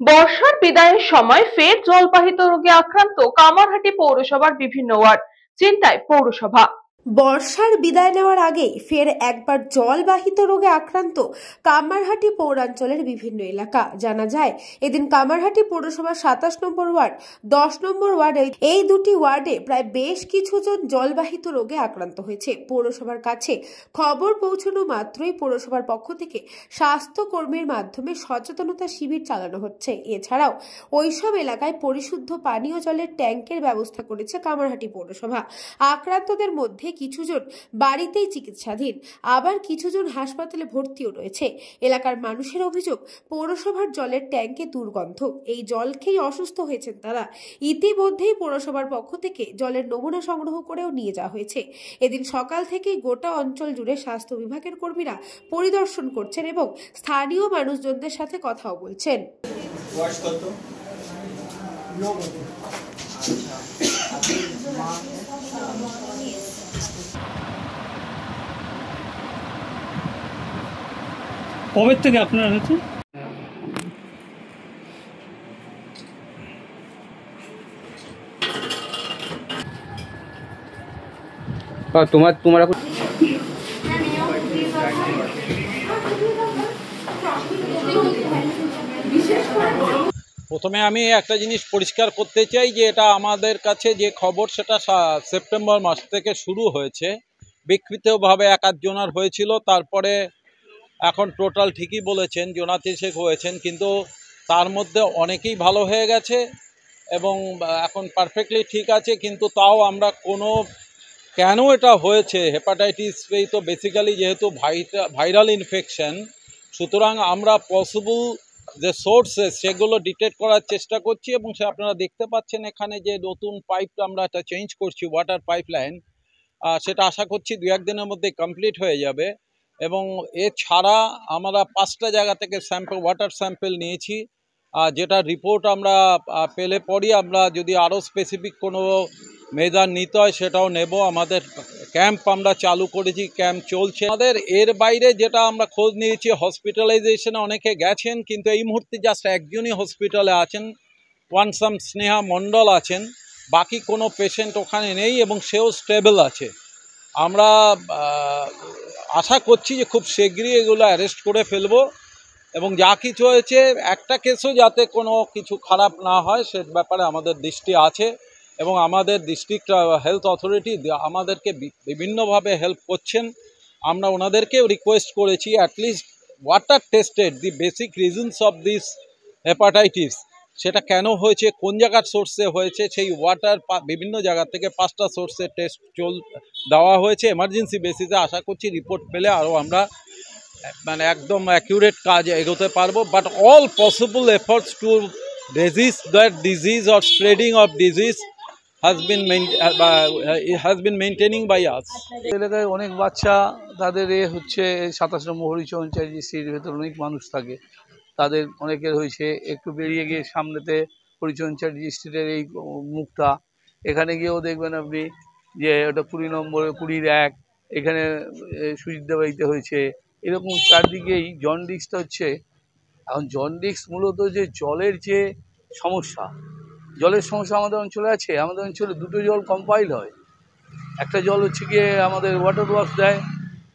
বর্ষার বিদায়ের সময় ফের জলবাহিত রোগে আক্রান্ত কামারহাটি পৌরসভার বিভিন্ন ওয়ার্ড, চিন্তায় পৌরসভা। বর্ষার বিদায় নেওয়ার আগেই ফের একবার জলবাহিত রোগে আক্রান্ত কামারহাটি পৌরাঞ্চলের বিভিন্ন এলাকা। জানা যায়, এদিন কামারহাটি পৌরসভার 27 নম্বর ওয়ার্ড, 10 নম্বর ওয়ার্ড, এই দুটি ওয়ার্ডে প্রায় বেশ কিছুজন জলবাহিত রোগে আক্রান্ত হয়েছে। পৌরসভার কাছে খবর পৌঁছানো মাত্রই পৌরসভার পক্ষ থেকে স্বাস্থ্যকর্মীর মাধ্যমে সচেতনতা শিবির চালানো হচ্ছে। এছাড়াও ওইসব এলাকায় পরিশুদ্ধ পানীয় জলের ট্যাঙ্কের ব্যবস্থা করেছে কামারহাটি পৌরসভা। আক্রান্তদের মধ্যে কিছুজন বাড়িতেই চিকিৎসাধীন, আবার কিছুজন হাসপাতালে ভর্তিও রয়েছে। এলাকার মানুষের অভিযোগ, পৌরসভার জলের ট্যাঙ্কে দুর্গন্ধ, এই জল খেয়ে অসুস্থ হয়েছেন তারা। ইতিমধ্যেই পৌরসভার পক্ষ থেকে জলের নমুনা সংগ্রহ করেও নিয়ে যাওয়া হয়েছে। এদিন সকাল থেকেই গোটা অঞ্চল জুড়ে স্বাস্থ্য বিভাগের কর্মীরা পরিদর্শন করছেন এবং স্থানীয় মানুষজনদের সাথে কথাও বলছেন। কবে থেকে আপনার হয়েছে? তোমার এখন প্রথমে আমি একটা জিনিস পরিষ্কার করতে চাই যে এটা আমাদের কাছে যে খবর সেটা সেপ্টেম্বর মাস থেকে শুরু হয়েছে। বিকৃতভাবে এক আধজনের হয়েছিল, তারপরে এখন টোটাল ঠিকই বলেছেন, জোনাতিশেক হয়েছেন, কিন্তু তার মধ্যে অনেকেই ভালো হয়ে গেছে এবং এখন পারফেক্টলি ঠিক আছে। কিন্তু তাও আমরা কেন এটা হয়েছে, হেপাটাইটিস তো বেসিক্যালি যেহেতু ভাইরাল ইনফেকশন, সুতরাং আমরা পসিবল যে সোর্সেস সেগুলো ডিটেক্ট করার চেষ্টা করছি। এবং আপনারা দেখতে পাচ্ছেন এখানে যে নতুন পাইপটা আমরা এটা চেঞ্জ করছি, ওয়াটার পাইপলাইন, সেটা আশা করছি 2-1 দিনের মধ্যে কমপ্লিট হয়ে যাবে। এবং এছাড়া আমরা 5টা জায়গা থেকে ওয়াটার স্যাম্পল নিয়েছি, যেটা রিপোর্ট আমরা পেলে পরই আমরা যদি আরও স্পেসিফিক কোনো মেজার নিতে হয় সেটাও নেব। আমাদের ক্যাম্প আমরা চালু করেছি, ক্যাম্প চলছে আমাদের। এর বাইরে যেটা আমরা খোঁজ নিয়েছি, হসপিটালাইজেশনে অনেকে গেছেন, কিন্তু এই মুহূর্তে জাস্ট একজনই হসপিটালে আছেন, ওয়ানসাম স্নেহা মণ্ডল আছেন, বাকি কোনো পেশেন্ট ওখানে নেই এবং সেও স্টেবল আছে। আমরা আশা করছি যে খুব শীঘ্রই এগুলো অ্যারেস্ট করে ফেলবো এবং যা কিছু হয়েছে একটা কেসও যাতে কোনো কিছু খারাপ না হয় সে ব্যাপারে আমাদের দৃষ্টি আছে। এবং আমাদের ডিস্ট্রিক্ট হেলথ অথরিটি আমাদেরকে বিভিন্নভাবে হেল্প করছেন। আমরা ওনাদেরকেও রিকোয়েস্ট করেছি at least water tested the basic reasons of this hepatitis, সেটা কেন হয়েছে, কোন জায়গার সোর্সে হয়েছে, সেই ওয়াটার বিভিন্ন জায়গা থেকে 5টা সোর্সের টেস্ট দেওয়া হয়েছে এমার্জেন্সি বেসিসে। আশা করছি রিপোর্ট পেলে আরও আমরা একদম অ্যাকিউরেট কাজ এগোতে পারবো। But all possible efforts two resist that disease or spreading of disease has been maintaining by us. এলাকায় অনেক বাচ্চা, তাদের হচ্ছে 27 নম্বর হরিচরণ রেজিস্ট্রির ভেতর অনেক মানুষ থাকে, তাদের অনেকের হয়েছে। একটু বেরিয়ে গিয়ে সামনেতে হরিচরণ রেজিস্ট্রির এই মুখটা, এখানে গিয়েও দেখবেন আপনি যে ওটা 20 নম্বরে 20-1 এখানে সুজিতদা বাড়িতে হয়েছে। এরকম চারদিকেই জন্ডিসটা হচ্ছে। এখন জন্ডিস মূলত যে জলের যে সমস্যা, জলের সমস্যা আমাদের অঞ্চলে আছে। আমাদের অঞ্চলে 2টো জল কম্পাইল হয়, একটা জল হচ্ছে গিয়ে আমাদের ওয়াটার ওয়ার্কস দেয়,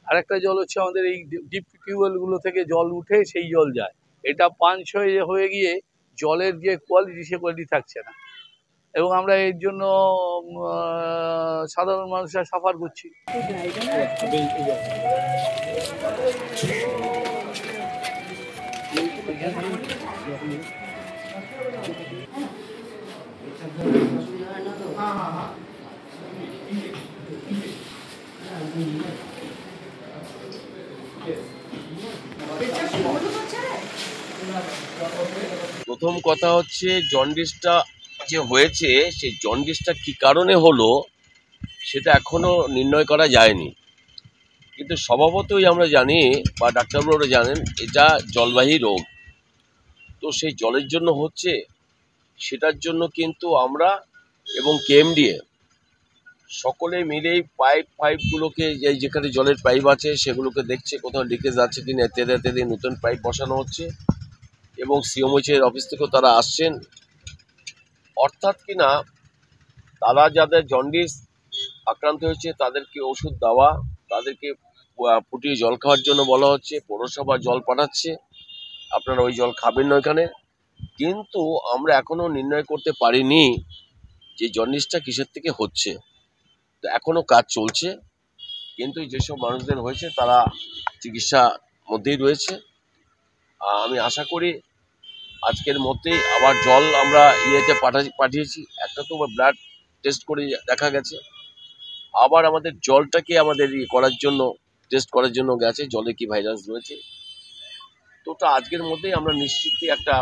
আর একটা জল হচ্ছে আমাদের এই ডিপ টিউবওয়েলগুলো থেকে জল উঠে সেই জল যায়। এটা 5-6 হয়ে গিয়ে জলের যে কোয়ালিটি সে কোয়ালিটি থাকছে না এবং আমরা এর জন্য সাধারণ মানুষরা সাফার করছি। প্রথম কথা হচ্ছে জন্ডিসটা যে হয়েছে সেই জন্ডিসটা কি কারণে হলো সেটা এখনো নির্ণয় করা যায়নি, কিন্তু স্বভাবতই আমরা জানি বা ডাক্তারবাবুরা জানেন এটা জলবাহী রোগ। তো সেই জলের জন্য হচ্ছে, সেটার জন্য কিন্তু আমরা এবং কেএমডিএ সকলে মিলেই পাইপগুলোকে যেখানে জলের পাইপ আছে সেগুলোকে দেখছে কোথাও লিকেজ আছে কিনা, ইত্যাদি নতুন পাইপ বসানো হচ্ছে এবং সিএমএইচের অফিস থেকেও তারা আসছেন। অর্থাৎ কিনা তারা যাদের জন্ডিস আক্রান্ত হয়েছে তাদেরকে ওষুধ দেওয়া, তাদেরকে ফুটিয়ে জল খাওয়ার জন্য বলা হচ্ছে। পৌরসভা জল পাঠাচ্ছে, আপনারা ওই জল খাবেন না ওইখানে। কিন্তু আমরা এখনো নির্ণয় করতে পারিনি যে জন্ডিসটা কিসের থেকে হচ্ছে। তো এখনো কাজ চলছে, কিন্তু যেসব মানুষদের হয়েছে তারা চিকিৎসার মধ্যেই রয়েছে। আমি আশা করি আজকের মধ্যেই আবার জল আমরা ইয়েতে পাঠিয়েছি। একটা তো ব্লাড টেস্ট করে দেখা গেছে, আবার আমাদের জলটাকে আমাদের করার জন্য টেস্ট করার জন্য গেছে, জলে কি ভাইরাস রয়েছে। তো ওটা আজকের মধ্যেই আমরা নিশ্চিতই একটা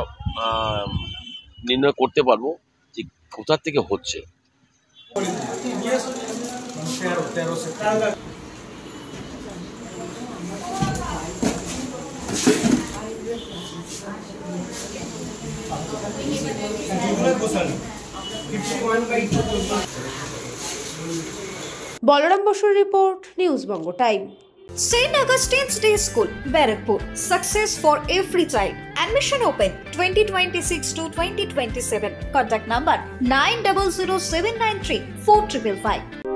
নির্ণয় করতে পারবো যে কোথা থেকে হচ্ছে। বলরাম বসুর report, news Banga time. St. Augustine's Day School, Barakpur. Success for every child. Admission open 2026 to 2027. Contact number 900793 4555.